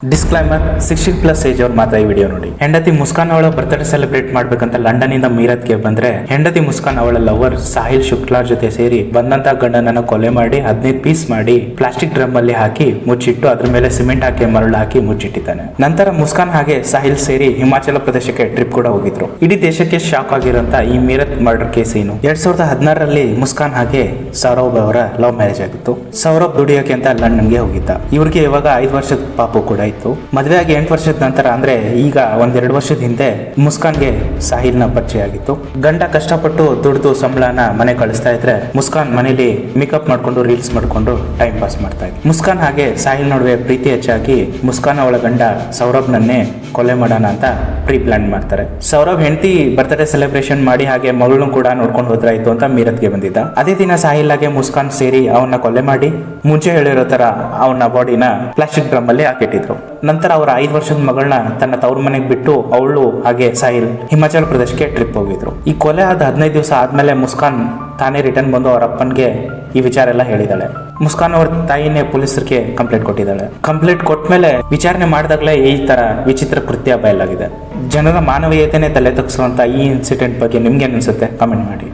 Disclaimer 16+ age ಅವ್ರು ಮಾತ್ರ ಈ ವಿಡಿಯೋ ನೋಡಿ. ಹೆಂಡತಿ ಮುಸ್ಕಾನ್ ಅವಳ ಬರ್ತ್ಡೇ ಸೆಲೆಬ್ರೇಟ್ ಮಾಡ್ಬೇಕಂತ ಲಂಡನ್ ಇಂದ ಮೀರತ್ಗೆ ಬಂದ್ರೆ ಹೆಂಡತಿ ಮುಸ್ಕಾನ್ ಅವಳ ಲವರ್ ಸಾಹಿಲ್ ಶುಕ್ಲಾರ್ ಜೊತೆ ಸೇರಿ ಬಂದಂತ ಗಂಡನನ್ನ ಕೊಲೆ ಮಾಡಿ 15 ಪೀಸ್ ಮಾಡಿ ಪ್ಲಾಸ್ಟಿಕ್ ಡ್ರಮ್ ಅಲ್ಲಿ ಹಾಕಿ ಮುಚ್ಚಿಟ್ಟು ಅದ್ರ ಮೇಲೆ ಸಿಮೆಂಟ್ ಹಾಕಿ ಮರಳು ಹಾಕಿ ಮುಚ್ಚಿಟ್ಟಿದ್ದಾನೆ. ನಂತರ ಮುಸ್ಕಾನ್ ಹಾಗೆ ಸಾಹಿಲ್ ಸೇರಿ ಹಿಮಾಚಲ ಪ್ರದೇಶಕ್ಕೆ ಟ್ರಿಪ್ ಕೂಡ ಹೋಗಿದ್ರು. ಇಡೀ ದೇಶಕ್ಕೆ ಶಾಕ್ ಆಗಿರೋಂತ ಈ ಮೀರತ್ ಮರ್ಡರ್ ಕೇಸ್ ಏನು 2016ರಲ್ಲಿ ಮುಸ್ಕಾನ್ ಹಾಗೆ ಸೌರಭ್ ಅವರ ಲವ್ ಮ್ಯಾರೇಜ್ ಆಗಿತ್ತು. ಸೌರಭ್ ದುಡಿಯೋಕೆ ಅಂತ ಲಂಡನ್ಗೆ ಹೋಗಿದ್ದ. ಇವ್ರಿಗೆ ಇವಾಗ 5 ವರ್ಷದ ಪಾಪು ಕೂಡ ಇತ್ತು. ಮದುವೆ ಆಗಿ 8 ವರ್ಷದ ನಂತರ ಅಂದ್ರೆ ಈಗ 1-2 ವರ್ಷದ ಹಿಂದೆ ಮುಸ್ಕಾನ್ಗೆ ಸಾಹಿಲ್ನ ಪರಿಚಯ ಆಗಿತ್ತು. ಗಂಡ ಕಷ್ಟಪಟ್ಟು ದುಡ್ದು ಸಂಬಳನ ಮನೆ ಕಳಿಸ್ತಾ ಇದ್ರೆ ಮುಸ್ಕಾನ್ ಮನೇಲಿ ಮೇಕಪ್ ಮಾಡ್ಕೊಂಡು ರೀಲ್ಸ್ ಮಾಡ್ಕೊಂಡು ಟೈಮ್ ಪಾಸ್ ಮಾಡ್ತಾ ಇದ್ರು. ಮುಸ್ಕಾನ್ ಹಾಗೆ ಸಾಹಿಲ್ ನಡುವೆ ಪ್ರೀತಿ ಹೆಚ್ಚಾಗಿ ಮುಸ್ಕಾನ್ ಅವಳ ಗಂಡ ಸೌರಭ್ನನ್ನೇ ಕೊಲೆ ಮಾಡೋಣ ಅಂತ ಪ್ರೀ ಪ್ಲಾನ್ ಮಾಡ್ತಾರೆ. ಸೌರಭ್ ಹೆಂಡತಿ ಬರ್ತ್ಡೇ ಸೆಲೆಬ್ರೇಷನ್ ಮಾಡಿ ಹಾಗೆ ಮಗಳನ್ನು ಕೂಡ ನೋಡ್ಕೊಂಡು ಹೋದ್ರಾಯ್ತು ಅಂತ ಮೀರತ್ಗೆ ಬಂದಿದ್ದ. ಅದೇ ದಿನ ಸಾಹಿಲ್ ಹಾಗೆ ಮುಸ್ಕಾನ್ ಸೇರಿ ಅವನ್ನ ಕೊಲೆ ಮಾಡಿ ಮುಂಚೆ ಹೇಳಿರೋ ತರ ಅವನ ಬಾಡಿನ ಪ್ಲಾಸ್ಟಿಕ್ ಡ್ರಮ್ ಅಲ್ಲಿ ಹಾಕಿಟ್ಟಿದ್ರು. ನಂತರ ಅವರ 5 ವರ್ಷದ ಮಗಳನ್ನ ತನ್ನ ತವ್ರ ಮನೆಗೆ ಬಿಟ್ಟು ಅವಳು ಹಾಗೆ ಸಾಹಿಲ್ ಹಿಮಾಚಲ ಪ್ರದೇಶಕ್ಕೆ ಟ್ರಿಪ್ ಹೋಗಿದ್ರು. ಈ ಕೊಲೆ ಆದ 15 ದಿವಸ ಆದ್ಮೇಲೆ ಮುಸ್ಕಾನ್ ತಾನೇ ರಿಟರ್ನ್ ಬಂದು ಅವ್ರ ಅಪ್ಪನ್ಗೆ ಈ ವಿಚಾರ ಎಲ್ಲ ಹೇಳಿದಾಳೆ. ಮುಸ್ಕಾನ್ ಅವ್ರ ತಾಯಿನೇ ಪೊಲೀಸರಿಗೆ ಕಂಪ್ಲೇಂಟ್ ಕೊಟ್ಟಿದ್ದಾಳೆ. ಕಂಪ್ಲೇಂಟ್ ಕೊಟ್ಮೇಲೆ ವಿಚಾರಣೆ ಮಾಡಿದಾಗಲೇ ಈ ತರ ವಿಚಿತ್ರ ಕೃತ್ಯ ಬಯಲಾಗಿದೆ. ಜನರ ಮಾನವೀಯತೆನೇ ತಲೆ ತಗ್ಸುವಂತ ಈ ಇನ್ಸಿಡೆಂಟ್ ಬಗ್ಗೆ ನಿಮ್ಗೆ ಅನ್ಸುತ್ತೆ? ಕಮೆಂಟ್ ಮಾಡಿ.